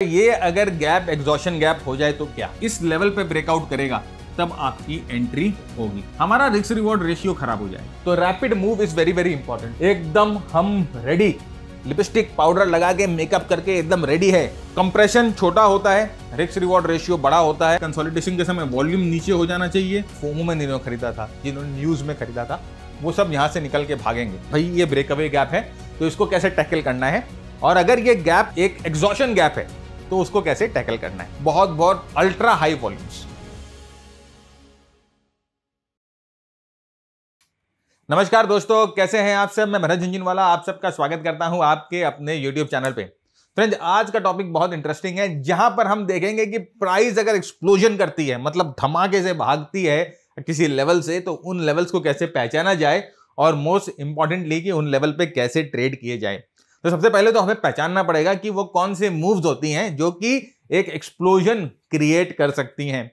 ये अगर gap exhaustion gap हो जाए तो क्या इस लेवल पे ब्रेकआउट करेगा, तब आपकी एंट्री होगी। हमारा रिस्क रिवॉर्ड रेशियो खराब हो जाए तो rapid move is very very important. एकदम हम रेडी, लिपस्टिक पाउडर लगा के मेकअप करके एकदम रेडी है। कंप्रेशन छोटा होता है, रिस्क रिवॉर्ड रेशियो बड़ा होता है। कंसोलिडेशन के समय वॉल्यूम नीचे हो जाना चाहिए। फोमो में जिन्होंने खरीदा था, जिन्होंने न्यूज में खरीदा था, वो सब यहां से निकल के भागेंगे। भाई ये ब्रेकअवे गैप है तो इसको कैसे टैकल करना है, और अगर ये गैप एक एग्जॉशन गैप है तो उसको कैसे टैकल करना है। बहुत बहुत अल्ट्रा हाई वॉल्यूम्स। नमस्कार दोस्तों, कैसे हैं आप सब। मैं मनोज झुंझुनवाला आप सबका स्वागत करता हूं आपके अपने YouTube चैनल पे। फ्रेंड्स, आज का टॉपिक बहुत इंटरेस्टिंग है, जहां पर हम देखेंगे कि प्राइस अगर एक्सप्लोजन करती है, मतलब धमाके से भागती है किसी लेवल से, तो उन लेवल्स को कैसे पहचाना जाए और मोस्ट इंपॉर्टेंटली कि उन लेवल पे कैसे ट्रेड किए जाए। तो सबसे पहले तो हमें पहचानना पड़ेगा कि वो कौन से मूव्स होती हैं जो कि एक एक्सप्लोजन क्रिएट कर सकती हैं।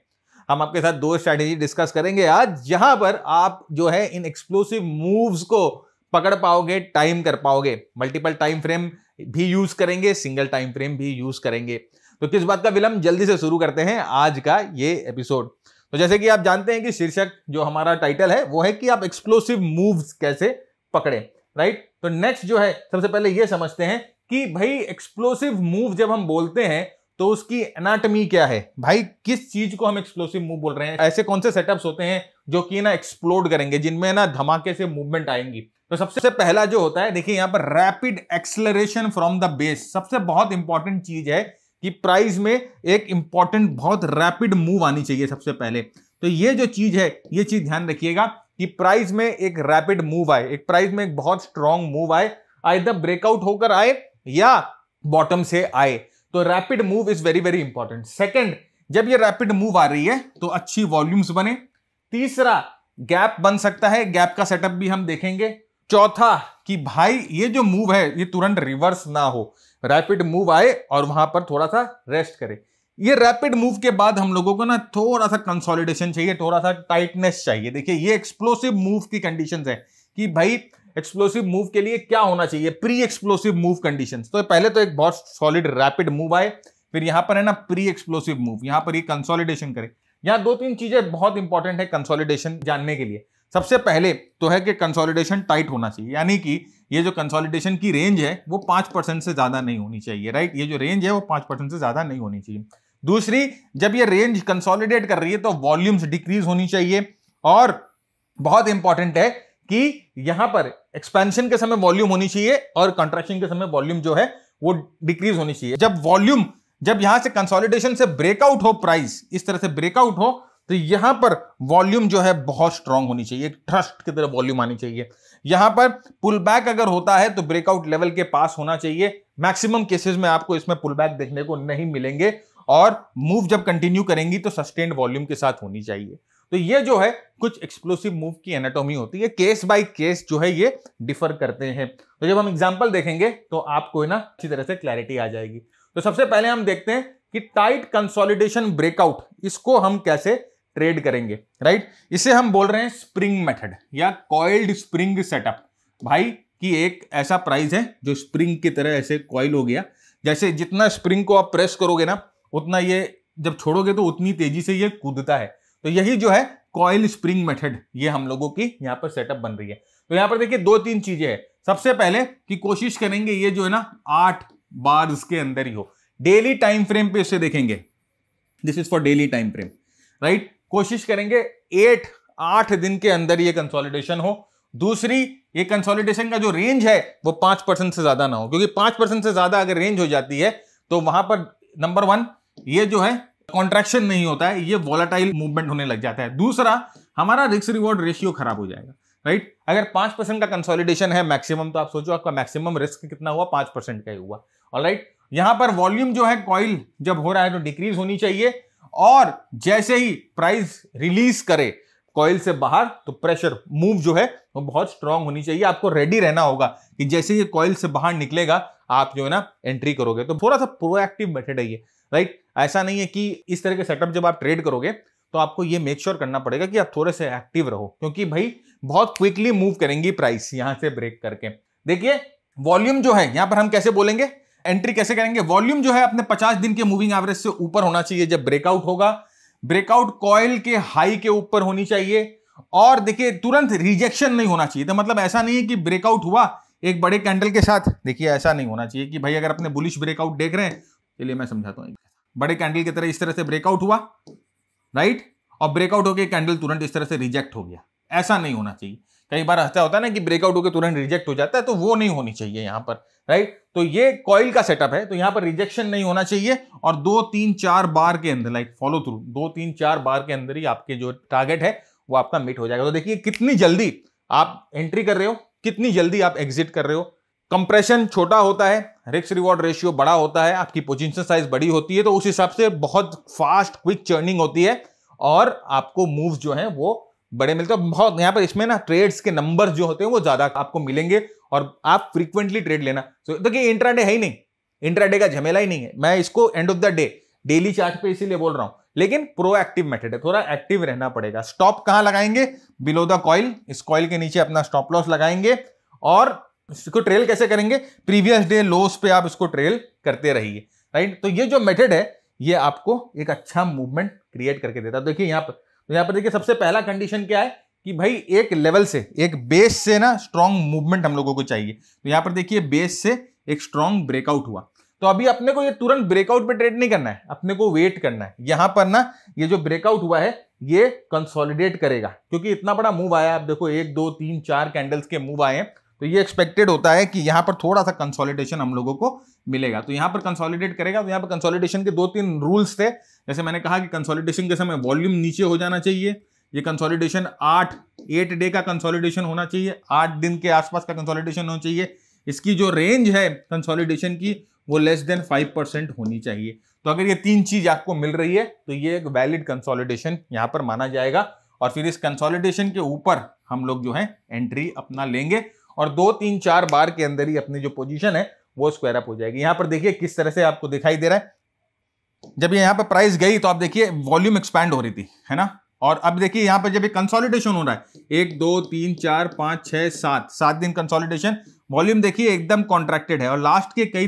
हम आपके साथ दो स्ट्रैटेजी डिस्कस करेंगे आज, जहां पर आप जो है इन एक्सप्लोसिव मूव्स को पकड़ पाओगे, टाइम कर पाओगे। मल्टीपल टाइम फ्रेम भी यूज करेंगे, सिंगल टाइम फ्रेम भी यूज करेंगे। तो किस बात का विलंब, जल्दी से शुरू करते हैं आज का ये एपिसोड। तो जैसे कि आप जानते हैं कि शीर्षक जो हमारा टाइटल है वो है कि आप एक्सप्लोसिव मूव्स कैसे पकड़े, राइट। तो नेक्स्ट जो है, सबसे पहले ये समझते हैं कि भाई एक्सप्लोसिव मूव जब हम बोलते हैं तो उसकी एनाटॉमी क्या है। भाई किस चीज को हम एक्सप्लोसिव मूव बोल रहे हैं, ऐसे कौन से सेटअप्स होते हैं जो कि ना एक्सप्लोड करेंगे, जिनमें ना धमाके से मूवमेंट आएंगी। तो सबसे पहला जो होता है, देखिए यहां पर rapid acceleration from the base. सबसे बहुत इंपॉर्टेंट चीज है कि प्राइस में एक इंपॉर्टेंट बहुत रैपिड मूव आनी चाहिए सबसे पहले। तो ये जो चीज है, ये चीज ध्यान रखिएगा कि प्राइस में एक रैपिड मूव आए, एक प्राइस में एक बहुत स्ट्रॉन्ग मूव आए, आइदर ब्रेकआउट होकर आए या बॉटम से आए। तो rapid move is very very important. Second, जब ये रैपिड मूव आ रही है तो अच्छी वॉल्यूम्स बने। तीसरा, गैप बन सकता है, गैप का सेटअप भी हम देखेंगे। चौथा कि भाई ये जो मूव है ये तुरंत रिवर्स ना हो, रैपिड मूव आए और वहां पर थोड़ा सा रेस्ट करे। ये रैपिड मूव के बाद हम लोगों को ना थोड़ा सा कंसोलिडेशन चाहिए, थोड़ा सा टाइटनेस चाहिए। देखिए ये एक्सप्लोसिव मूव की कंडीशंस है कि भाई एक्सप्लोसिव मूव के लिए क्या होना चाहिए, प्री एक्सप्लोसिव मूव कंडीशंस। तो पहले तो एक बहुत सॉलिड रैपिड मूव आए, फिर यहां पर है ना प्री एक्सप्लोसिव मूव, यहां पर ये कंसोलिडेशन करे। यहां दो तीन चीजें बहुत इंपॉर्टेंट है कंसोलिडेशन जानने के लिए। सबसे पहले तो है कि कंसोलिडेशन टाइट होना चाहिए, यानी कि ये जो कंसोलिडेशन की रेंज है वो 5% से ज्यादा नहीं होनी चाहिए, राइट। ये जो रेंज है वो 5% से ज्यादा नहीं होनी चाहिए। दूसरी, जब ये रेंज कंसोलिडेट कर रही है तो वॉल्यूम्स डिक्रीज होनी चाहिए। और बहुत इंपॉर्टेंट है कि यहां पर एक्सपेंशन के समय वॉल्यूम होनी चाहिए और कंट्रैक्शन के समय वॉल्यूम जो है वो डिक्रीज होनी चाहिए। जब यहां से कंसोलिडेशन से ब्रेकआउट हो, प्राइस इस तरह से ब्रेकआउट हो, तो यहां पर वॉल्यूम जो है बहुत स्ट्रांग होनी चाहिए, थ्रस्ट की तरह वॉल्यूम आनी चाहिए। यहां पर पुल बैक अगर होता है तो ब्रेकआउट लेवल के पास होना चाहिए। मैक्सिमम केसेस में आपको इसमें पुल बैक देखने को नहीं मिलेंगे, और मूव जब कंटिन्यू करेंगी तो सस्टेन्ड वॉल्यूम के साथ होनी चाहिए। तो ये जो है कुछ एक्सप्लोसिव मूव की एनाटॉमी होती है, केस बाय केस जो है ये डिफर करते हैं। तो जब हम एग्जांपल देखेंगे तो आपको ना अच्छी तरह से क्लैरिटी आ जाएगी। तो सबसे पहले हम देखते हैं कि टाइट कंसोलिडेशन ब्रेकआउट, इसको हम कैसे ट्रेड करेंगे, राइट। इसे हम बोल रहे हैं स्प्रिंग मेथड या कॉइल्ड स्प्रिंग सेटअप। भाई कि एक ऐसा प्राइस है जो स्प्रिंग की तरह ऐसे कॉइल हो गया, जैसे जितना स्प्रिंग को आप प्रेस करोगे ना उतना ये जब छोड़ोगे तो उतनी तेजी से ये कूदता है। तो यही जो है कॉइल स्प्रिंग मेथड, ये हम लोगों की यहां पर सेटअप बन रही है। तो यहां पर देखिए दो तीन चीजें हैं। सबसे पहले कि कोशिश करेंगे ये जो है ना 8 बार इसके अंदर ही हो। डेली टाइम फ्रेम पे इसे देखेंगे, this is for daily time frame, right. कोशिश करेंगे 8 दिन के अंदर ये कंसोलिडेशन हो। दूसरी, ये कंसोलिडेशन का जो रेंज है वो 5% से ज्यादा ना हो, क्योंकि 5% से ज्यादा अगर रेंज हो जाती है तो वहां पर नंबर 1 ये जो है कॉन्ट्रैक्शन नहीं होता है, ये वॉलेटाइल मूवमेंट होने लग जाता है। दूसरा, हमारा रिस्क रिवॉर्ड रेशियो खराब हो जाएगा, राइट। अगर 5% का कंसोलिडेशन है मैक्सिमम, तो आप सोचो आपका मैक्सिमम रिस्क कितना हुआ, 5% का ही हुआ, ऑलराइट। यहां पर वॉल्यूम जो है कॉइल जब हो रहा है तो डिक्रीज होनी चाहिए, और जैसे ही प्राइस रिलीज करे कॉइल से बाहर तो प्रेशर मूव जो है वो बहुत स्ट्रांग होनी चाहिए। आपको रेडी रहना होगा कि जैसे ये कॉइल से बाहर निकलेगा आप जो है ना एंट्री करोगे। तो थोड़ा सा प्रोएक्टिव मेथड है ये, राइट। ऐसा नहीं है कि इस तरह के सेटअप जब आप ट्रेड करोगे तो आपको ये मेक श्योर करना पड़ेगा कि आप थोड़े से एक्टिव रहो, क्योंकि भाई बहुत क्विकली मूव करेंगी प्राइस यहां से ब्रेक करके। देखिए वॉल्यूम जो है यहां पर हम कैसे बोलेंगे, एंट्री कैसे करेंगे? वॉल्यूम जो है अपने 50 दिन के मूविंग एवरेज से ऊपर होना चाहिए जब ब्रेकआउट होगा। ब्रेकआउट कॉइल के हाई के ऊपर होनी चाहिए और देखिए तुरंत रिजेक्शन नहीं होना चाहिए। तो मतलब ऐसा नहीं है कि ब्रेकआउट हुआ एक बड़े कैंडल के साथ, देखिए ऐसा नहीं होना चाहिए कि भाई अगर अपने बुलिश ब्रेकआउट देख रहे हैं, चलिए मैं समझाता हूं, बड़े कैंडल की तरह इस तरह से ब्रेकआउट हुआ, राइट, और ब्रेकआउट होकर कैंडल तुरंत इस तरह से रिजेक्ट हो गया, ऐसा नहीं होना चाहिए। कई बार ऐसा होता है ना कि ब्रेकआउट होकर तुरंत रिजेक्ट हो जाता है, तो वो नहीं होनी चाहिए यहां पर, राइट। तो ये कॉइल का सेटअप है, तो यहां पर रिजेक्शन नहीं होना चाहिए और 2 3 4 बार के अंदर, लाइक फॉलो थ्रू, 2 3 4 बार के अंदर ही आपके जो टारगेट है वो आपका मीट हो जाएगा। तो देखिए कितनी जल्दी आप एंट्री कर रहे हो, कितनी जल्दी आप एग्जिट कर रहे हो। कंप्रेशन छोटा होता है, रिस्क रिवॉर्ड रेशियो बड़ा होता है, आपकी पोजीशन साइज बड़ी होती है, तो उस हिसाब से बहुत फास्ट क्विक चर्निंग होती है और आपको मूव्स जो है वो बड़े मिलते हैं। बहुत यहां पर इसमें ना ट्रेड्स के नंबर्स जो होते हैं वो ज्यादा आपको मिलेंगे और आप फ्रीक्वेंटली ट्रेड लेना। तो देखिए इंट्राडे है ही नहीं, इंट्राडे का झमेला ही नहीं है। मैं इसको end of the day daily chart पे इसीलिए बोल रहा हूं, लेकिन प्रोएक्टिव मेथड है, थोड़ा एक्टिव रहना पड़ेगा। स्टॉप कहां लगाएंगे? बिलो द कॉइल, इस कॉइल के नीचे अपना स्टॉप लॉस लगाएंगे और इसको ट्रेल कैसे करेंगे? प्रीवियस डे लोस पे आप इसको ट्रेल करते रहिए, राइट। तो ये जो मेथड है ये आपको एक अच्छा मूवमेंट क्रिएट करके देता है। देखिए यहां पर देखिए सबसे पहला कंडीशन क्या है कि भाई एक लेवल से, एक बेस से ना स्ट्रॉन्ग मूवमेंट हम लोगों को चाहिए। तो यहां पर देखिए बेस से एक स्ट्रॉन्ग ब्रेकआउट हुआ, तो अभी अपने को ये तुरंत ब्रेकआउट पे ट्रेड नहीं करना है, अपने को वेट करना है। यहां पर ना ये जो ब्रेकआउट हुआ है ये कंसोलिडेट करेगा, क्योंकि इतना बड़ा मूव आया, आप देखो 1 2 3 4 कैंडल्स के मूव आए हैं, तो ये एक्सपेक्टेड होता है कि यहां पर थोड़ा सा कंसोलिडेशन हम लोगों को मिलेगा। तो यहां पर कंसोलिडेट करेगा। तो यहां पर कंसोलिडेशन के 2-3 रूल्स थे। जैसे मैंने कहा कि कंसोलिडेशन के समय वॉल्यूम नीचे हो जाना चाहिए। ये कंसोलिडेशन 8 डे का कंसोलिडेशन होना चाहिए, 8 दिन के आसपास का कंसोलिडेशन होना चाहिए। इसकी जो रेंज है कंसोलिडेशन की वो लेस देन 5% होनी चाहिए। तो अगर ये 3 चीज आपको मिल रही है तो ये एक वैलिड कंसोलिडेशन यहां पर माना जाएगा और फिर इस कंसोलिडेशन के ऊपर हम लोग जो है एंट्री अपना लेंगे और 2 3 4 बार के अंदर ही अपनी जो पोजीशन है वो स्क्वायर अप हो जाएगी। यहां पर देखिए किस तरह से आपको दिखाई दे रहा है, जब ये यहां पर प्राइस गई तो आप देखिए वॉल्यूम एक्सपैंड हो रही थी, है ना। और अब देखिए यहां पर जब ये कंसोलिडेशन हो रहा है 1 2 3 4 5 6 7 दिन कंसोलिडेशन, वॉल्यूम देखिए एकदम कॉन्ट्रैक्टेड है और लास्ट के कई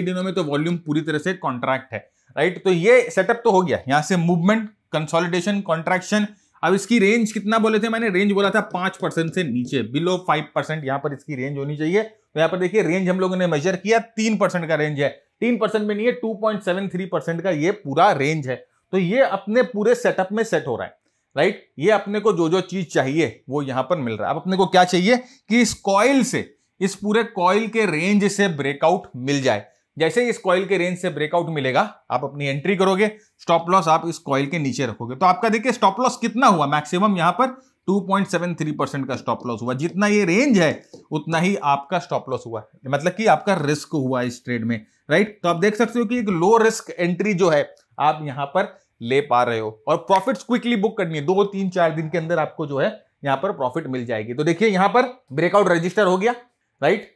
दिनों में तो वॉल्यूम पूरी तरह से कॉन्ट्रैक्ट है, राइट। तो ये सेटअप तो हो गया, यहां से मूवमेंट, कंसोलिडेशन, कॉन्ट्रैक्शन। अब इसकी रेंज कितना बोले थे मैंने? रेंज बोला था 5% से नीचे, बिलो 5% यहां पर इसकी रेंज होनी चाहिए। तो यहां पर देखिए रेंज हम लोगों ने मेजर किया, 3% का रेंज है, 3% में नहीं है, 2.73% का ये पूरा रेंज है। तो ये अपने पूरे सेटअप में सेट हो रहा है, राइट। ये अपने को जो जो चीज चाहिए वो यहां पर मिल रहा है। अब अपने को क्या चाहिए कि इस कॉइल से, इस पूरे कॉइल के रेंज से ब्रेकआउट मिल जाए। जैसे ही इस कॉइल के रेंज से ब्रेकआउट मिलेगा आप अपनी एंट्री करोगे, स्टॉप लॉस आप इस कॉइल के नीचे रखोगे। तो आपका देखिए स्टॉप लॉस कितना हुआ, मैक्सिमम यहां पर 2.73% का स्टॉप लॉस हुआ। जितना ये रेंज है उतना ही आपका स्टॉप लॉस हुआ, मतलब कि आपका रिस्क हुआ इस ट्रेड में, राइट। तो आप देख सकते हो कि एक लो रिस्क एंट्री जो है आप यहां पर ले पा रहे हो और प्रॉफिट्स क्विकली बुक करनी है। 2 3 4 दिन के अंदर आपको जो है यहां पर प्रॉफिट मिल जाएगी। तो देखिए यहां पर ब्रेकआउट रजिस्टर हो गया, राइट।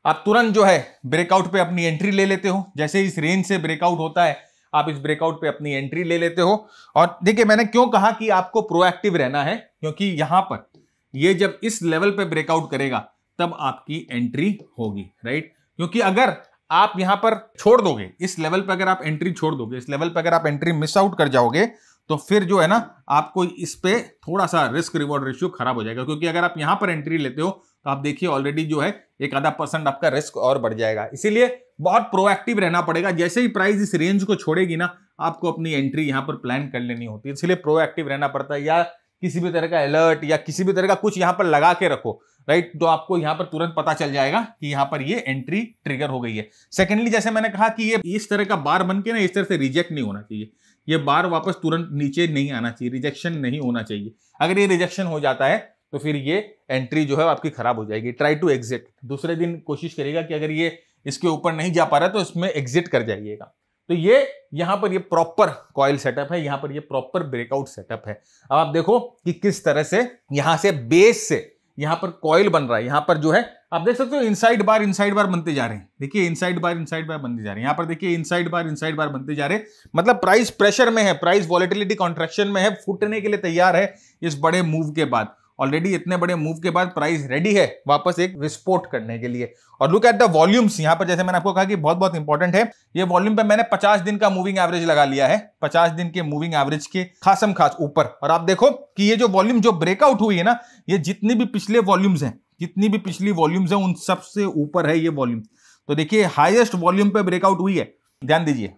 आप तुरंत जो है ब्रेकआउट पे अपनी एंट्री ले लेते हो। जैसे इस रेंज से ब्रेकआउट होता है आप इस ब्रेकआउट पे अपनी एंट्री ले लेते हो। और देखिए मैंने क्यों कहा कि आपको प्रोएक्टिव रहना है, क्योंकि यहां पर ये जब इस लेवल पे ब्रेकआउट करेगा तब आपकी एंट्री होगी, राइट। क्योंकि अगर आप यहां पर छोड़ दोगे, इस लेवल पे अगर आप एंट्री छोड़ दोगे, इस लेवल पे अगर आप एंट्री मिस आउट कर जाओगे तो फिर जो है ना आपको इस पे थोड़ा सा रिस्क रिवॉर्ड रेशियो खराब हो जाएगा। क्योंकि अगर आप यहां पर एंट्री लेते हो तो आप देखिए ऑलरेडी जो है 1-आधा% आपका रिस्क और बढ़ जाएगा। इसीलिए बहुत प्रोएक्टिव रहना पड़ेगा। जैसे ही प्राइस इस रेंज को छोड़ेगी ना आपको अपनी एंट्री यहां पर प्लान कर लेनी होती है। इसलिए प्रोएक्टिव रहना पड़ता है, या किसी भी तरह का अलर्ट या किसी भी तरह का कुछ यहां पर लगा के रखो, राइट। तो आपको यहां पर तुरंत पता चल जाएगा कि यहां पर ये एंट्री ट्रिगर हो गई है। सेकेंडली जैसे मैंने कहा कि ये इस तरह का बार बन के ना इस तरह से रिजेक्ट नहीं होना चाहिए, ये बार वापस तुरंत नीचे नहीं आना चाहिए, रिजेक्शन नहीं होना चाहिए। अगर ये रिजेक्शन हो जाता है तो फिर ये एंट्री जो है आपकी खराब हो जाएगी। ट्राई टू एग्जिट, दूसरे दिन कोशिश करिएगा कि अगर ये इसके ऊपर नहीं जा पा रहा तो इसमें एग्जिट कर जाइएगा। तो ये यहां पर ये प्रॉपर कॉइल सेटअप है, यहां पर ये प्रॉपर ब्रेकआउट सेटअप है। अब आप देखो कि किस तरह से यहां से बेस से यहां पर कॉइल बन रहा है। यहां पर जो है आप देख सकते हो इनसाइड बार बनते जा रहे हैं। देखिए इनसाइड बार बनते जा रहे हैं। यहां पर देखिए इनसाइड बार बनते जा रहे हैं। मतलब प्राइस प्रेशर में है, प्राइस वॉलेटिलिटी कॉन्ट्रैक्शन में है, फूटने के लिए तैयार है इस बड़े मूव के बाद। ऑलरेडी इतने बड़े मूव के बाद प्राइस रेडी है वापस एक विस्फोट करने के लिए। और लुक एट द वॉल्यूम्स, यहां पर जैसे मैंने आपको कहा कि बहुत बहुत इंपॉर्टेंट है, ये वॉल्यूम पे मैंने 50 दिन का मूविंग एवरेज लगा लिया है, 50 दिन के मूविंग एवरेज के खासम खास ऊपर। और आप देखो कि ये जो वॉल्यूम जो ब्रेकआउट हुई है ना, ये जितनी भी पिछले वॉल्यूम्स हैं, जितनी भी पिछली वॉल्यूम्स हैं, उन सबसे ऊपर है ये वॉल्यूम। तो देखिए हाईएस्ट वॉल्यूम पे ब्रेकआउट हुई है, ध्यान दीजिए,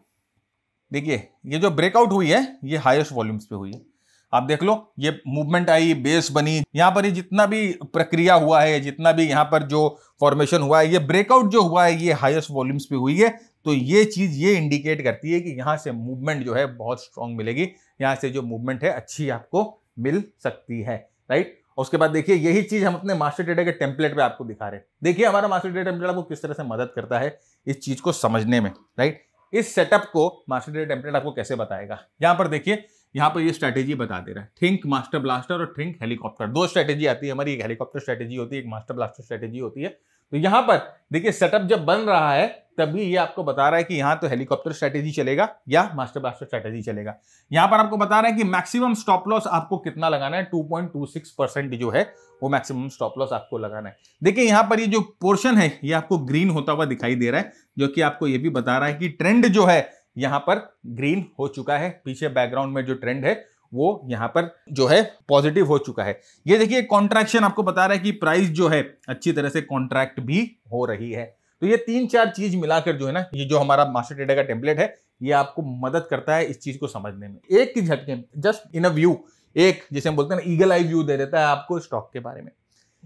देखिए ये जो ब्रेकआउट हुई है ये हाईएस्ट वॉल्यूम्स पे हुई है। आप देख लो, ये मूवमेंट आई, बेस बनी, यहां पर ये जितना भी प्रक्रिया हुआ है, जितना भी यहां पर जो फॉर्मेशन हुआ है, ये ब्रेकआउट जो हुआ है ये हाईएस्ट वॉल्यूम्स पे हुई है। तो ये चीज ये इंडिकेट करती है कि यहां से मूवमेंट जो है बहुत स्ट्रांग मिलेगी, यहां से जो मूवमेंट है अच्छी आपको मिल सकती है, राइट। उसके बाद देखिए यही चीज हम अपने मास्टर ट्रेडर के टेम्पलेट पे आपको दिखा रहे हैं। देखिए हमारा मास्टर ट्रेडर टेम्पलेट आपको किस तरह से मदद करता है इस चीज को समझने में, राइट। इस सेटअप को मास्टर ट्रेडर टेम्पलेट आपको कैसे बताएगा, यहां पर देखिए, यहां पर ये स्ट्रैटेजी बता दे रहा है, थिंक मास्टर ब्लास्टर और थिंक हेलीकॉप्टर। दो स्ट्रैटेजी आती है हमारी, एक हेलीकॉप्टर स्ट्रैटेजी होती है, एक मास्टर ब्लास्टर स्ट्रैटेजी होती है। तो यहां पर देखिए सेटअप जब बन रहा है तभी ये आपको बता रहा है कि यहां तो हेलीकॉप्टर स्ट्रैटेजी चलेगा या मास्टर ब्लास्टर स्ट्रैटेजी चलेगा। यहां पर आपको बता रहा है कि मैक्सिमम स्टॉप लॉस आपको कितना लगाना है, 2.26% जो है वो मैक्सिमम स्टॉप लॉस आपको लगाना है। देखिए यहां पर ये जो पोर्शन है ये आपको ग्रीन होता हुआ दिखाई दे रहा है, जो कि आपको ये भी बता रहा है कि ट्रेंड जो है यहां पर ग्रीन हो चुका है, पीछे बैकग्राउंड में जो ट्रेंड है वो यहां पर जो है पॉजिटिव हो चुका है। ये देखिए कॉन्ट्रैक्शन आपको बता रहा है कि प्राइस जो है अच्छी तरह से कॉन्ट्रैक्ट भी हो रही है। तो ये 3-4 चीज मिलाकर जो है ना, ये जो हमारा मास्टर ट्रेडर का टेम्पलेट है ये आपको मदद करता है इस चीज को समझने में। एक की झटके जस्ट इन अ व्यू, एक जिसे हम बोलते हैं ना ईगल आई व्यू दे देता है आपको स्टॉक के बारे में।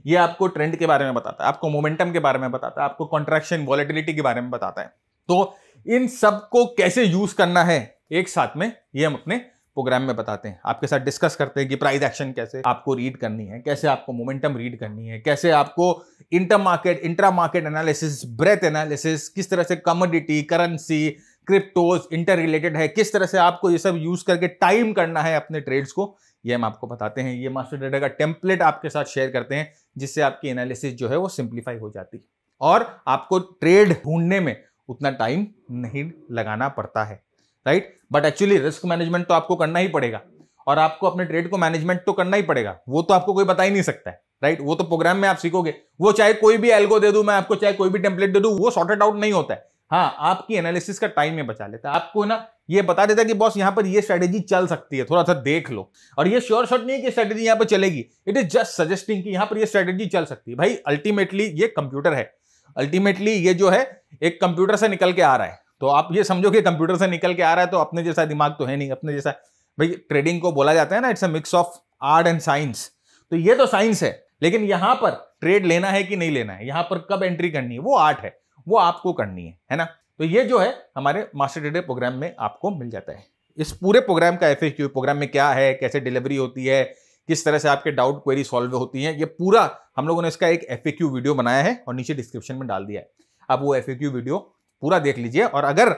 ये आपको ट्रेंड के बारे में बताता है, आपको मोमेंटम के बारे में बताता है, आपको कॉन्ट्रैक्शन वॉलेटिलिटी के बारे में बताता है। तो इन सब को कैसे यूज करना है एक साथ में ये हम अपने प्रोग्राम में बताते हैं, आपके साथ डिस्कस करते हैं कि प्राइस एक्शन कैसे आपको रीड करनी है, कैसे आपको मोमेंटम रीड करनी है, कैसे आपको inter market intra market analysis, breadth analysis, किस तरह से commodity, currency, cryptos inter related है, किस तरह से आपको ये सब यूज करके टाइम करना है अपने ट्रेड्स को, ये हम आपको बताते हैं। ये मास्टर ट्रेडर का टेम्पलेट आपके साथ शेयर करते हैं जिससे आपकी एनालिसिस जो है वो सिंप्लीफाई हो जाती है और आपको ट्रेड ढूंढने में उतना टाइम नहीं लगाना पड़ता है, right. But actually risk management तो आपको करना ही पड़ेगा और आपको अपने ट्रेड को मैनेजमेंट तो करना ही पड़ेगा, वो तो आपको कोई बता ही नहीं सकता है, राइट। वो तो प्रोग्राम में आप सीखोगे, वो चाहे कोई भी एल्गो दे दूं मैं आपको, चाहे कोई भी टेम्पलेट दे दूं, वो सॉर्टेड आउट नहीं होता है। हाँ, आपकी एनालिसिस का टाइम में बचा लेता है, आपको ना ये बता देता है कि बॉस यहां पर ये स्ट्रेटेजी चल सकती है, थोड़ा सा देख लो। और ये श्योर शॉट नहीं है कि स्ट्रेटेजी यहां पर चलेगी, इट इज जस्ट सजेस्टिंग कि यहां पर ये स्ट्रेटेजी चल सकती है। भाई अल्टीमेटली ये कंप्यूटर है, अल्टीमेटली ये जो है एक कंप्यूटर से निकल के आ रहा है। तो आप ये समझो कि कंप्यूटर से निकल के आ रहा है तो अपने जैसा दिमाग तो है नहीं, अपने जैसा। भाई ट्रेडिंग को बोला जाता है ना, it's a mix of art and science. तो ये तो साइंस है, लेकिन यहां पर ट्रेड लेना है कि नहीं लेना है, यहां पर कब एंट्री करनी है, वो आर्ट है, वो आपको करनी है ना। तो ये जो है हमारे मास्टर ट्रेडर प्रोग्राम में आपको मिल जाता है। इस पूरे प्रोग्राम का एफएक्यू, प्रोग्राम में क्या है, कैसे डिलीवरी होती है, किस तरह से आपके डाउट क्वेरी सॉल्व होती है, ये पूरा हम लोगों ने इसका एक एफएक्यू वीडियो बनाया है और नीचे डिस्क्रिप्शन में डाल दिया है। आप वो एफएक्यू वीडियो पूरा देख लीजिए। और अगर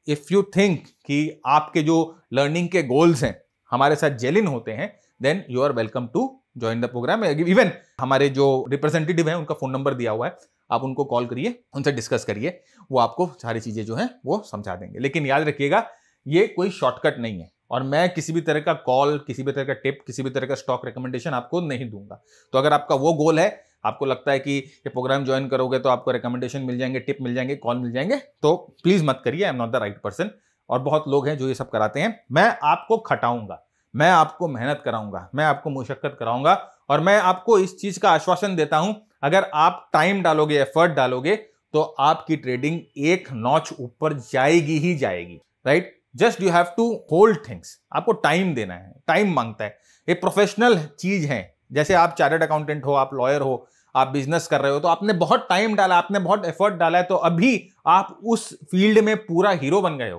इफ यू थिंक कि आपके जो लर्निंग के गोल्स हैं हमारे साथ जेलिन होते हैं, then you are welcome to join the program. Even हमारे जो रिप्रेजेंटेटिव हैं उनका फोन नंबर दिया हुआ है, आप उनको कॉल करिए, उनसे डिस्कस करिए, वो आपको सारी चीजें जो है वो समझा देंगे। लेकिन याद रखिएगा ये कोई शॉर्टकट नहीं है और मैं किसी भी तरह का कॉल, किसी भी तरह का टिप, किसी भी तरह का स्टॉक रिकमेंडेशन आपको नहीं दूंगा। तो अगर आपका वो गोल है, आपको लगता है कि ये प्रोग्राम ज्वाइन करोगे तो आपको रिकमेंडेशन मिल जाएंगे, टिप मिल जाएंगे, कॉल मिल जाएंगे, तो प्लीज मत करिए, I am not the right person. और बहुत लोग हैं जो ये सब कराते हैं। मैं आपको खटाऊंगा, मैं आपको मेहनत कराऊंगा, मैं आपको मुशक्कत कराऊंगा और मैं आपको इस चीज का आश्वासन देता हूं, अगर आप टाइम डालोगे, एफर्ट डालोगे, तो आपकी ट्रेडिंग एक नॉच ऊपर जाएगी ही जाएगी, right. Just you have to hold things, आपको टाइम देना है, टाइम मांगता है, एक प्रोफेशनल चीज है। जैसे आप चार्टर्ड अकाउंटेंट हो, आप लॉयर हो, आप बिजनेस कर रहे हो, तो आपने बहुत टाइम डाला, आपने बहुत एफर्ट डाला है, तो अभी आप उस फील्ड में पूरा हीरो बन गए हो।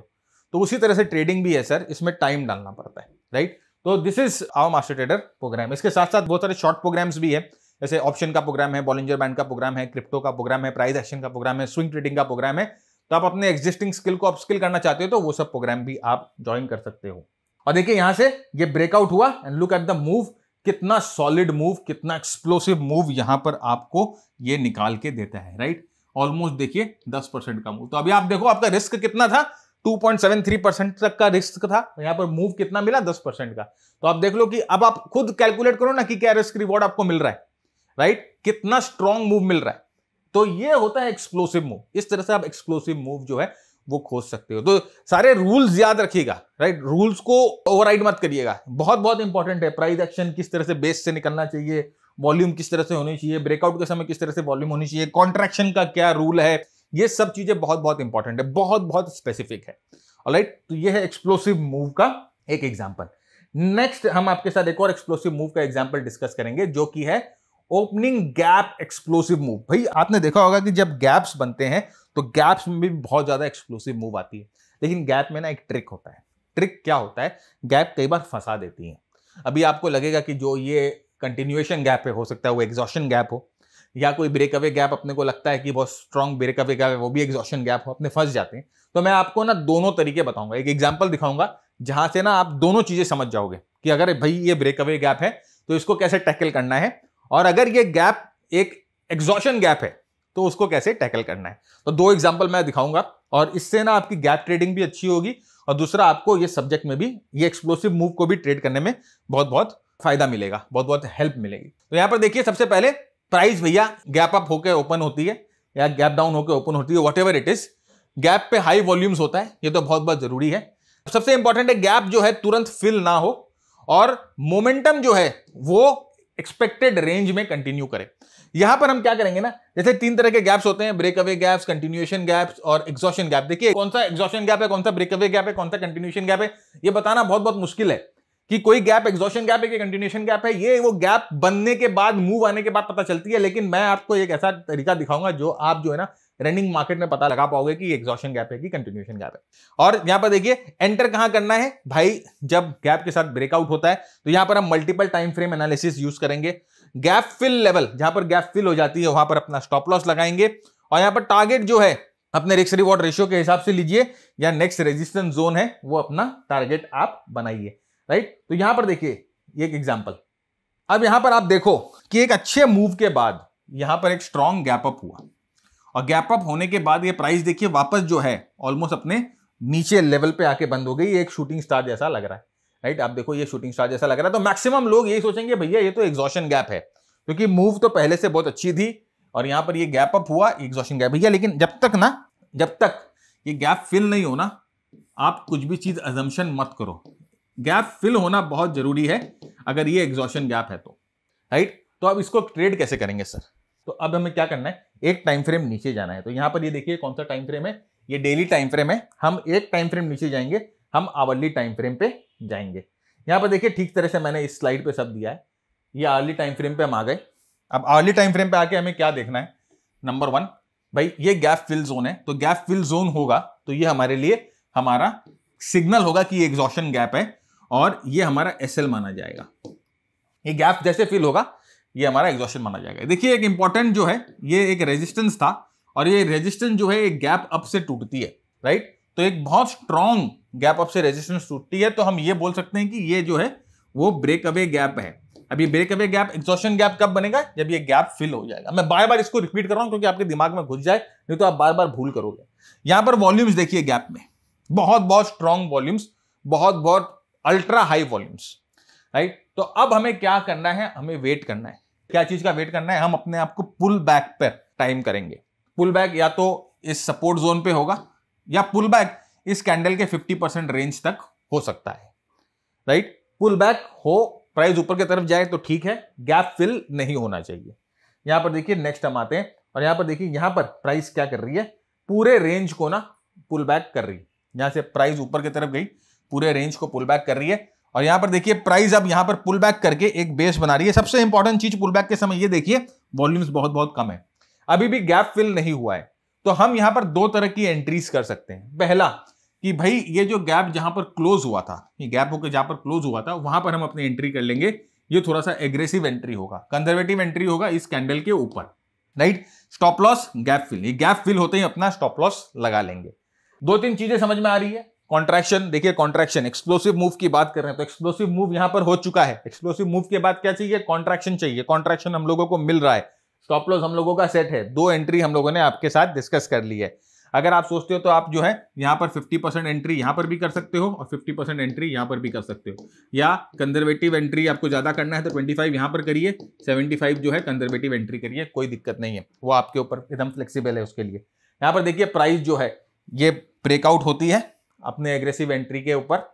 तो उसी तरह से ट्रेडिंग भी है सर, इसमें टाइम डालना पड़ता है, राइट। तो this is our master trader program. इसके साथ साथ बहुत सारे शॉर्ट प्रोग्राम्स भी है, जैसे ऑप्शन का प्रोग्राम है, बॉलिंजर बैंड का प्रोग्राम है, क्रिप्टो का प्रोग्राम है, प्राइस एक्शन का प्रोग्राम है, स्विंग ट्रेडिंग का प्रोग्राम है। तो आप अपने एग्जिस्टिंग स्किल को अपस्किल करना चाहते हो तो वो सब प्रोग्राम भी आप ज्वाइन कर सकते हो। और देखिए यहां से ये ब्रेकआउट हुआ and look at the move, कितना सॉलिड मूव, कितना एक्सप्लोसिव मूव यहां पर आपको ये निकाल के देता है, राइट। ऑलमोस्ट देखिए 10% का मूव। तो अभी आप देखो आपका रिस्क कितना था, 2.73% तक का रिस्क था, यहां पर मूव कितना मिला 10% का। तो आप देख लो कि अब आप खुद कैलकुलेट करो ना कि क्या रिस्क रिवॉर्ड आपको मिल रहा है, राइट, कितना स्ट्रॉन्ग मूव मिल रहा है। तो ये होता है एक्सप्लोसिव मूव। इस तरह से आप एक्सप्लोसिव मूव जो है वो खोज सकते हो। तो सारे रूल्स याद रखिएगा, राइट, रूल्स को ओवरराइड मत करिएगा, बहुत बहुत इंपॉर्टेंट है। प्राइस एक्शन किस तरह से बेस से निकलना चाहिए, वॉल्यूम किस तरह से होनी चाहिए, ब्रेकआउट के समय किस तरह से वॉल्यूम होनी चाहिए, कॉन्ट्रैक्शन का क्या रूल है, ये सब चीजें बहुत बहुत इंपॉर्टेंट है, बहुत बहुत स्पेसिफिक है। ऑलराइट, तो ये है एक्सप्लोसिव मूव का एक एग्जांपल। नेक्स्ट हम आपके साथ एक और एक्सप्लोसिव मूव का एग्जांपल डिस्कस करेंगे, जो कि है ओपनिंग गैप एक्सप्लोसिव मूव। भाई आपने देखा होगा कि जब गैप्स बनते हैं तो गैप्स में भी बहुत ज्यादा एक्सप्लोसिव मूव आती है, लेकिन गैप में ना एक ट्रिक होता है। ट्रिक क्या होता है, गैप कई बार फंसा देती है। अभी आपको लगेगा कि जो ये कंटिन्यूएशन गैप है, हो सकता है वो एग्जॉशन गैप हो, या कोई ब्रेक अवे गैप अपने को लगता है कि बहुत स्ट्रॉन्ग ब्रेक अवे गैप है, वो भी एग्जॉशन गैप हो, अपने फंस जाते हैं। तो मैं आपको ना दोनों तरीके बताऊंगा, एक एग्जांपल दिखाऊंगा जहां से ना आप दोनों चीजें समझ जाओगे कि अगर भाई ये ब्रेक अवे गैप है तो इसको कैसे टैकल करना है, और अगर ये गैप एक एग्जॉशन गैप है तो उसको कैसे टैकल करना है। तो दो एग्जांपल मैं दिखाऊंगा, और इससे ना आपकी गैप ट्रेडिंग भी अच्छी होगी, और दूसरा आपको ये सब्जेक्ट में भी, ये एक्सप्लोसिव मूव को भी ट्रेड करने में बहुत बहुत फायदा मिलेगा, बहुत बहुत हेल्प मिलेगी। तो यहां पर देखिए, सबसे पहले प्राइस भैया गैप अप होकर ओपन होती है या गैप डाउन होकर ओपन होती है, व्हाटएवर इट इज, गैप पे हाई वॉल्यूम्स होता है, ये तो बहुत बहुत जरूरी है। सबसे इंपॉर्टेंट है गैप जो है तुरंत फिल ना हो, और मोमेंटम जो है वो एक्सपेक्टेड रेंज में कंटिन्यू करे। यहां पर हम क्या करेंगे ना, जैसे तीन तरह के गैप्स होते हैं, break away gaps, continuation gaps और एग्जॉशन गैप। देखिए कौन सा एग्जॉशन गैप है, कौन सा ब्रेक अवे गैप है, कौन सा कंटिन्यूएशन गैप है, ये बताना बहुत बहुत मुश्किल है कि कोई गैप एग्जॉशन गैप है कि कंटिन्यूएशन गैप है। ये वो गैप बनने के बाद, मूव आने के बाद पता चलती है। लेकिन मैं आपको एक ऐसा तरीका दिखाऊंगा जो आप जो है ना रनिंग मार्केट में पता लगा पाओगे कि एग्जॉशन गैप है कि कंटिन्यूएशन गैप है। और यहां पर देखिए एंटर कहां करना है भाई, जब गैप के साथ ब्रेकआउट होता है तो यहां पर हम multiple time frame analysis use करेंगे। गैप फिल लेवल, जहां पर गैप फिल हो जाती है वहां पर अपना स्टॉप लॉस लगाएंगे, और यहां पर टारगेट जो है अपने रिस्क रिवॉर्ड रेशियो के हिसाब से लीजिए, या नेक्स्ट रेजिस्टेंस जोन है वो अपना टारगेट आप बनाइए, राइट। तो यहां पर देखिए ये एक एग्जांपल। अब यहां पर आप देखो कि एक अच्छे मूव के बाद यहां पर एक स्ट्रॉन्ग गैप अप हुआ, और गैप अप होने के बाद ये प्राइस देखिए वापस जो है ऑलमोस्ट अपने नीचे लेवल पे आके बंद हो गई। एक शूटिंग स्टार जैसा लग रहा है, राइट। आप देखो ये शूटिंग स्टार जैसा लग रहा है। तो मैक्सिमम लोग यही सोचेंगे भैया ये तो एग्जॉशन गैप है, क्योंकि मूव तो पहले से बहुत अच्छी थी और यहां पर ये गैप अप हुआ, एग्जॉशन गैप भैया। लेकिन जब तक ये गैप फिल नहीं होना, आप कुछ भी चीज अजम्पशन मत करो। गैप फिल होना बहुत जरूरी है अगर ये एग्जॉशन गैप है तो, राइट। तो अब इसको ट्रेड कैसे करेंगे सर? तो अब हमें क्या करना है, एक टाइम फ्रेम नीचे जाना है। तो यहां पर ये देखिए कौन सा टाइम फ्रेम है, ये डेली टाइम फ्रेम है। हम एक टाइम फ्रेम नीचे जाएंगे, हम आवरली टाइम फ्रेम पे जाएंगे। यहां पर देखिए ठीक तरह से मैंने इस स्लाइड पे सब दिया है। ये आवरली टाइम फ्रेम पे हम आ गए। अब आवरली टाइम फ्रेम पे आके हमें क्या देखना है, नंबर 1 भाई ये गैप फिल जोन है, तो गैप फिल जोन होगा तो ये हमारे लिए हमारा सिग्नल होगा कि ये एग्जॉशन गैप है, और ये हमारा एसएल माना जाएगा। ये गैप जैसे फिल होगा ये हमारा एग्जॉशन माना जाएगा। देखिए एक इंपॉर्टेंट जो है, ये एक रेजिस्टेंस था, और ये रेजिस्टेंस जो है एक गैप अप से टूटती है, राइट। तो एक बहुत स्ट्रॉन्ग गैप अप से रेजिस्टेंस टूटती है, तो हम ये बोल सकते हैं कि ये जो है वो ब्रेक अवे गैप है। अब ये break away gap, exhaustion gap कब बनेगा, जब ये गैप फिल हो जाएगा। मैं बार बार इसको रिपीट कर रहा हूं क्योंकि आपके दिमाग में घुस जाए, नहीं तो आप बार बार भूल करोगे। यहां पर वॉल्यूम्स देखिए गैप में बहुत बहुत स्ट्रॉन्ग वॉल्यूम्स, बहुत बहुत अल्ट्रा हाई वॉल्यूम्स, राइट। तो अब हमें क्या करना है, हमें वेट करना है। क्या चीज का वेट करना है, हम अपने आप को पुल बैक पर टाइम करेंगे। पुल बैक या तो इस सपोर्ट जोन पे होगा, या पुल बैक इस कैंडल के 50% रेंज तक हो सकता है, राइट। पुल बैक हो, प्राइस ऊपर की तरफ जाए तो ठीक है, गैप फिल नहीं होना चाहिए। यहां पर देखिए नेक्स्ट हम आते हैं, और यहां पर देखिए यहां पर प्राइस क्या कर रही है, पूरे रेंज को ना पुल बैक कर रही है। यहां से प्राइस ऊपर की तरफ गई, पूरे रेंज को पुल बैक कर रही है, और यहां पर देखिए प्राइस अब यहां पर पुल बैक करके एक बेस बना रही है। सबसे इंपॉर्टेंट चीज पुल बैक के समय ये देखिए वॉल्यूम्स बहुत बहुत कम है, अभी भी गैप फिल नहीं हुआ है। तो हम यहां पर दो तरह की एंट्रीज कर सकते हैं। पहला कि भाई ये जो गैप जहां पर क्लोज हुआ था, ये गैप होकर जहां पर क्लोज हुआ था वहां पर हम अपनी एंट्री कर लेंगे। ये थोड़ा सा एग्रेसिव एंट्री होगा, कंजर्वेटिव एंट्री होगा इस कैंडल के ऊपर, right. Stop loss gap fill, ये गैप फिल होते ही अपना स्टॉप लॉस लगा लेंगे। दो तीन चीजें समझ में आ रही है। कॉन्ट्रैक्शन देखिए, कॉन्ट्रैक्शन, एक्सप्लोसिव मूव की बात कर रहे हैं तो एक्सप्लोसिव मूव यहां पर हो चुका है। एक्सप्लोसिव मूव के बाद क्या चाहिए, कॉन्ट्रैक्शन चाहिए। कॉन्ट्रैक्शन हम लोगों को मिल रहा है, स्टॉप लॉस हम लोगों का सेट है। दो एंट्री हम लोगों ने आपके साथ डिस्कस कर ली है। अगर आप सोचते हो तो आप जो है यहाँ पर 50% एंट्री यहाँ पर भी कर सकते हो और 50% एंट्री यहाँ पर भी कर सकते हो, या कंजर्वेटिव एंट्री आपको ज्यादा करना है तो 25 यहाँ पर करिए, 75 जो है कंजर्वेटिव एंट्री करिए, कोई दिक्कत नहीं है, वो आपके ऊपर एकदम फ्लेक्सिबल है उसके लिए। यहाँ पर देखिए प्राइस जो है ये ब्रेकआउट होती है अपने एग्रेसिव एंट्री के ऊपर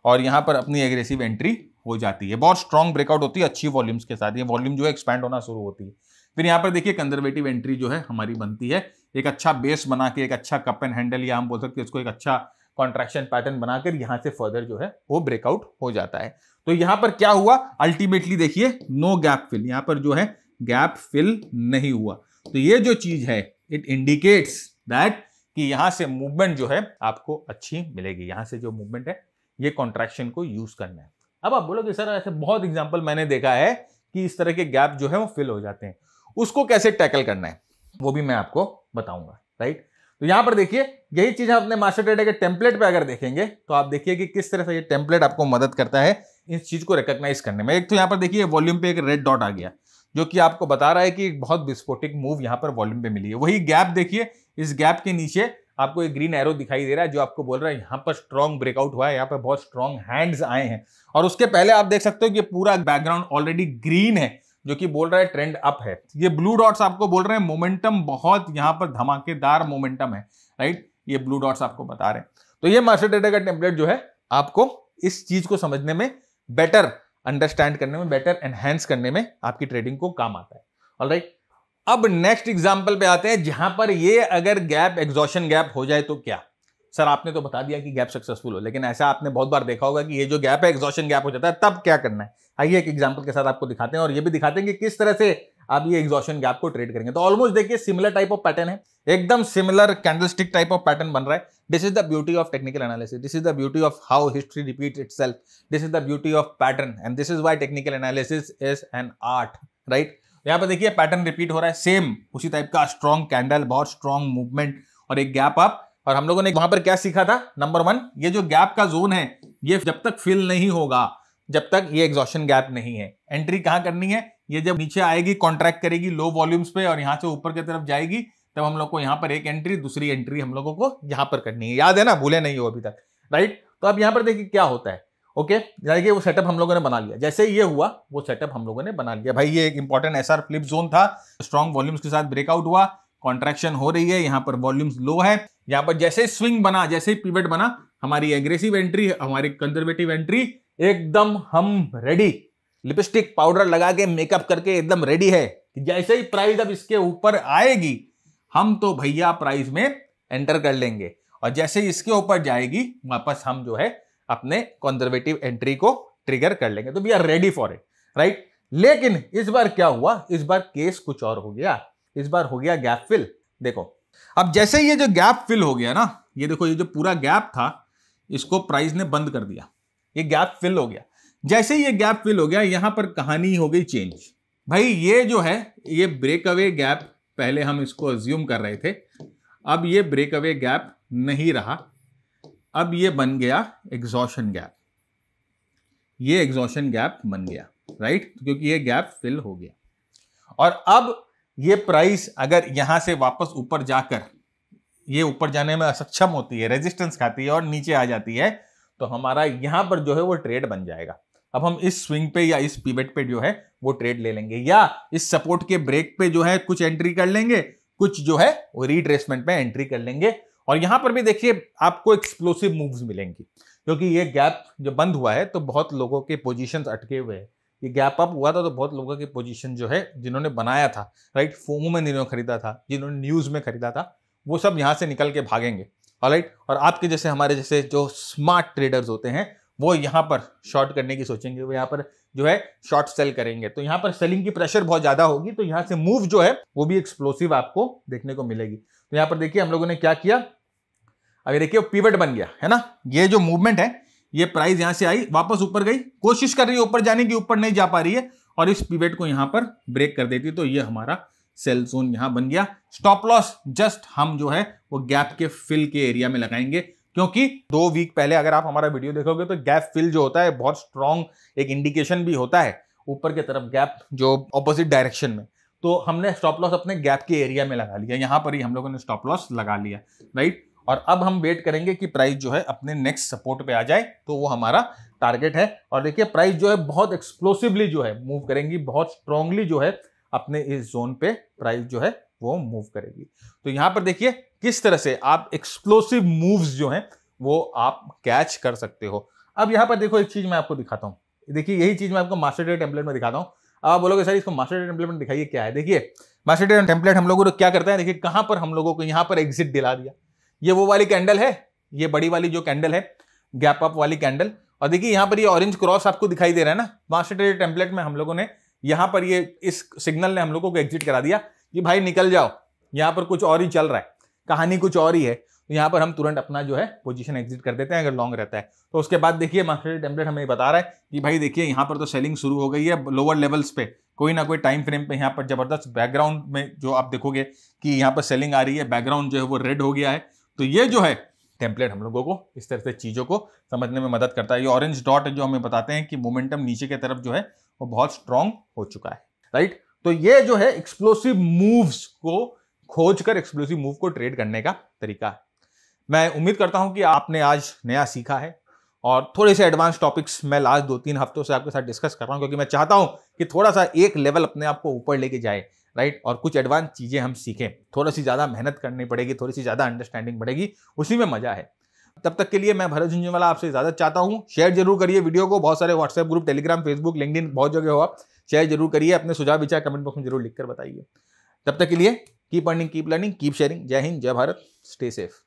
और यहाँ पर अपनी एग्रेसिव एंट्री हो जाती है, बहुत स्ट्रॉन्ग ब्रेकआउट होती है अच्छी वॉल्यूम्स के साथ, ये वॉल्यूम जो है एक्सपैंड होना शुरू होती है। फिर यहाँ पर देखिए कंजर्वेटिव एंट्री जो है हमारी बनती है, एक अच्छा बेस बना के, एक अच्छा कप एंड हैंडल या हम बोल सकते हैं इसको एक अच्छा कॉन्ट्रैक्शन पैटर्न बनाकर यहाँ से फर्दर जो है वो ब्रेकआउट हो जाता है। तो यहाँ पर क्या हुआ अल्टीमेटली देखिए नो गैप फिल, यहाँ पर जो है गैप फिल नहीं हुआ। तो ये जो चीज है इट इंडिकेट्स दैट कि यहां से मूवमेंट जो है आपको अच्छी मिलेगी, यहां से जो मूवमेंट है ये कॉन्ट्रैक्शन को यूज करना है। अब आप बोलोगे सर ऐसे बहुत एग्जांपल मैंने देखा है कि इस तरह के गैप जो है वो फिल हो जाते हैं, उसको कैसे टैकल करना है वो भी मैं आपको बताऊंगा, राइट। तो यहां पर देखिए यही चीज हम अपने मास्टर ट्रेडर के टेम्पलेट पे अगर देखेंगे तो आप देखिए कि किस तरह से ये टेम्पलेट आपको मदद करता है इस चीज को रिकॉग्नाइज करने में। एक तो यहां पर देखिए वॉल्यूम पे एक रेड डॉट आ गया जो कि आपको बता रहा है कि एक बहुत विस्फोटिक मूव यहां पर वॉल्यूम पे मिली है। वही गैप देखिए, इस गैप के नीचे आपको एक ग्रीन एरो दिखाई दे रहा है जो आपको बोल रहा है यहां पर स्ट्रॉन्ग ब्रेकआउट हुआ है, यहां पर बहुत स्ट्रॉन्ग हैंड्स आए हैं। और उसके पहले आप देख सकते हो कि पूरा बैकग्राउंड ऑलरेडी ग्रीन है जो कि बोल रहा है ट्रेंड अप है। ये ब्लू डॉट्स आपको बोल रहे हैं मोमेंटम बहुत यहां पर धमाकेदार मोमेंटम है, राइट। ये ब्लू डॉट्स आपको बता रहे हैं। तो ये मास्टर ट्रेडर का टेम्पलेट जो है आपको इस चीज को समझने में, बेटर अंडरस्टैंड करने में, बेटर एनहांस करने में आपकी ट्रेडिंग को काम आता है। ऑलराइट, अब नेक्स्ट एग्जांपल पे आते हैं जहां पर ये अगर गैप एग्जॉशन गैप हो जाए तो क्या। सर आपने तो बता दिया कि गैप सक्सेसफुल हो, लेकिन ऐसा आपने बहुत बार देखा होगा कि ये जो गैप है एग्जॉशन गैप हो जाता है, तब क्या करना है। आइए एक एग्जांपल के साथ आपको दिखाते हैं और ये भी दिखाते हैं कि किस तरह से आप ये एग्जॉशन गैप को ट्रेड करेंगे। तो ऑलमोस्ट देखिए सिमिलर टाइप ऑफ पैटर्न है, एकदम similar candlestick type of pattern बन रहा है। This is the beauty of technical analysis, this is the beauty of how history repeats itself, this is the beauty of pattern and this is why technical analysis is an art, right. यहां पर देखिए pattern repeat हो रहा है, same उसी type का strong candle, बहुत strong movement और एक गैप अप। और हम लोगों ने वहां पर क्या सीखा था, नंबर 1 ये जो गैप का जोन है ये जब तक फिल नहीं होगा, जब तक ये एग्जॉशन गैप नहीं है, एंट्री कहां करनी है, ये जब नीचे आएगी कॉन्ट्रैक्ट करेगी लो वॉल्यूम्स पे और यहां से ऊपर की तरफ जाएगी तब हम लोग को यहां पर एक एंट्री, दूसरी एंट्री हम लोगों को यहां पर करनी है। याद है ना, भूले नहीं हो अभी तक, राइट। तो अब यहां पर देखिए क्या होता है, ओके देखिए वो सेटअप हम लोगों ने बना लिया, जैसे ये हुआ वो सेटअप हम लोगों ने बना लिया। भाई ये एक इंपॉर्टेंट एसआर फ्लिप जोन था, स्ट्रॉन्ग वॉल्यूम्स के साथ ब्रेकआउट हुआ, कॉन्ट्रैक्शन हो रही है, यहां पर वॉल्यूम्स लो है, यहां पर जैसे स्विंग बना, जैसे पिवट बना, हमारी एग्रेसिव एंट्री, हमारी कंजर्वेटिव एंट्री, एकदम हम रेडी, लिपस्टिक पाउडर लगा के मेकअप करके एकदम रेडी है कि जैसे ही प्राइस अब इसके ऊपर आएगी हम तो भैया प्राइस में एंटर कर लेंगे और जैसे ही इसके ऊपर जाएगी वापस हम जो है अपने कंजर्वेटिव एंट्री को ट्रिगर कर लेंगे। तो we are ready for it, right. लेकिन इस बार क्या हुआ, इस बार केस कुछ और हो गया, इस बार हो गया गैप फिल। देखो अब जैसे ये जो गैप फिल हो गया ना, ये देखो ये जो पूरा गैप था इसको प्राइस ने बंद कर दिया, ये गैप फिल हो गया। जैसे ये गैप फिल हो गया यहां पर कहानी हो गई चेंज। भाई ये जो है ये ब्रेक अवे गैप, पहले हम इसको अज्यूम कर रहे थे, अब ये ब्रेक अवे गैप नहीं रहा, अब ये बन गया एग्जॉशन गैप, ये एग्जॉशन गैप बन गया, राइट, क्योंकि ये गैप फिल हो गया। और अब ये प्राइस अगर यहां से वापस ऊपर जाकर, ये ऊपर जाने में असक्षम होती है, रेजिस्टेंस खाती है और नीचे आ जाती है, तो हमारा यहां पर जो है वो ट्रेड बन जाएगा। अब हम इस स्विंग पे या इस पिवट पे जो है वो ट्रेड ले लेंगे, या इस सपोर्ट के ब्रेक पे जो है कुछ एंट्री कर लेंगे, कुछ जो है वो रिट्रेसमेंट पे एंट्री कर लेंगे। और यहां पर भी देखिए आपको एक्सप्लोसिव मूव्स मिलेंगी, क्योंकि ये गैप जो बंद हुआ है तो बहुत लोगों के पोजीशंस अटके हुए हैं। ये गैप अप हुआ था तो बहुत लोगों की पोजीशन जो है जिन्होंने बनाया था, राइट, फोमो में जिन्होंने खरीदा था, जिन्होंने न्यूज में खरीदा था, वो सब यहां से निकल के भागेंगे, ऑलराइट। और आपके जैसे, हमारे जैसे जो स्मार्ट ट्रेडर्स होते हैं वो यहां पर शॉर्ट करने की सोचेंगे, वो यहां पर जो है शॉर्ट सेल करेंगे, तो यहां पर सेलिंग की प्रेशर बहुत ज्यादा होगी, तो यहां से मूव जो है वो भी एक्सप्लोसिव आपको देखने को मिलेगी। तो यहां पर देखिए हम लोगों ने क्या किया, अभी देखिए पिवट बन गया है ना, ये जो मूवमेंट है, ये प्राइस यहां से आई वापस ऊपर गई, कोशिश कर रही है ऊपर जाने की, ऊपर नहीं जा पा रही है, और इस पिवट को यहां पर ब्रेक कर देती, तो ये हमारा सेल जोन यहां बन गया। स्टॉप लॉस जस्ट हम जो है वो गैप के फिल के एरिया में लगाएंगे, क्योंकि 2 वीक पहले अगर आप हमारा वीडियो देखोगे तो गैप फिल जो होता है बहुत स्ट्रॉन्ग एक इंडिकेशन भी होता है ऊपर की तरफ, गैप जो ऑपोजिट डायरेक्शन में, तो हमने स्टॉप लॉस अपने गैप के एरिया में लगा लिया, यहां पर ही हम लोगों ने स्टॉप लॉस लगा लिया, राइट। और अब हम वेट करेंगे कि प्राइस जो है अपने नेक्स्ट सपोर्ट पे आ जाए, तो वो हमारा टारगेट है। और देखिए प्राइस जो है बहुत एक्सप्लोसिवली जो है मूव करेंगी, बहुत स्ट्रांगली जो है अपने इस जोन पे प्राइस जो है वो मूव करेगी। तो यहां पर देखिए किस तरह से आप एक्सप्लोसिव मूव्स जो हैं वो आप कैच कर सकते हो। अब यहां पर देखो एक चीज मैं आपको दिखाता हूं, देखिए यही चीज मैं आपको मास्टर ट्रेड टेम्पलेट में दिखाता हूं। आप बोलोगे सर इसको मास्टर ट्रेड टेम्पलेट में दिखाइए क्या है। देखिए मास्टर ट्रेड टेम्पलेट हम लोगों को क्या करता है, देखिए कहां पर हम लोगों को यहां पर एग्जिट दिला दिया, ये वो वाली कैंडल है, ये बड़ी वाली जो कैंडल है गैप अप वाली कैंडल, और देखिए यहां पर ये ऑरेंज क्रॉस आपको दिखाई दे रहा है ना। मास्टर ट्रेड टेम्पलेट में हम लोगों ने यहां पर ये इस सिग्नल ने हम लोगों को एग्जिट करा दिया कि भाई निकल जाओ, यहां पर कुछ और ही चल रहा है, कहानी कुछ और ही है। तो यहां पर हम तुरंत अपना जो है पोजीशन एग्जिट कर देते हैं अगर लॉन्ग रहता है। तो उसके बाद देखिए मास्टर ट्रेड टेम्पलेट हमें बता रहा है कि भाई देखिए यहां पर तो सेलिंग शुरू हो गई है लोअर लेवल्स पे, कोई ना कोई टाइम फ्रेम पे यहां पर जबरदस्त बैकग्राउंड में जो आप देखोगे कि यहां पर सेलिंग आ रही है, बैकग्राउंड जो है वो रेड हो गया है। तो ये जो है टेम्पलेट हम लोगों को इस तरह से चीजों को समझने में मदद करता है। ये ऑरेंज डॉट जो हमें बताते हैं कि मोमेंटम नीचे की तरफ जो है वो बहुत स्ट्रांग हो चुका है, राइट। तो ये जो है एक्सप्लोसिव मूव्स को खोजकर एक्सप्लोसिव मूव को ट्रेड करने का तरीका है। मैं उम्मीद करता हूं कि आपने आज नया सीखा है, और थोड़े से एडवांस टॉपिक्स मैं लास्ट 2-3 हफ्तों से आपके साथ डिस्कस कर रहा हूं, क्योंकि मैं चाहता हूं कि थोड़ा सा एक लेवल अपने आप को ऊपर लेके जाए, राइट। और कुछ एडवांस चीजें हम सीखें, थोड़ी सी ज्यादा मेहनत करनी पड़ेगी, थोड़ी सी ज्यादा अंडरस्टैंडिंग बढ़ेगी, उसी में मजा है। तब तक के लिए मैं भरत झुंझुनवाला आपसे इजाजत चाहता हूं। शेयर जरूर करिए वीडियो को, बहुत सारे WhatsApp group, Telegram, Facebook, LinkedIn, बहुत जगह हो आप, शेयर जरूर करिए, अपने सुझाव विचार कमेंट बॉक्स में जरूर लिखकर बताइए। तब तक के लिए keep earning, keep learning, keep sharing. जय हिंद, जय भारत, स्टे सेफ।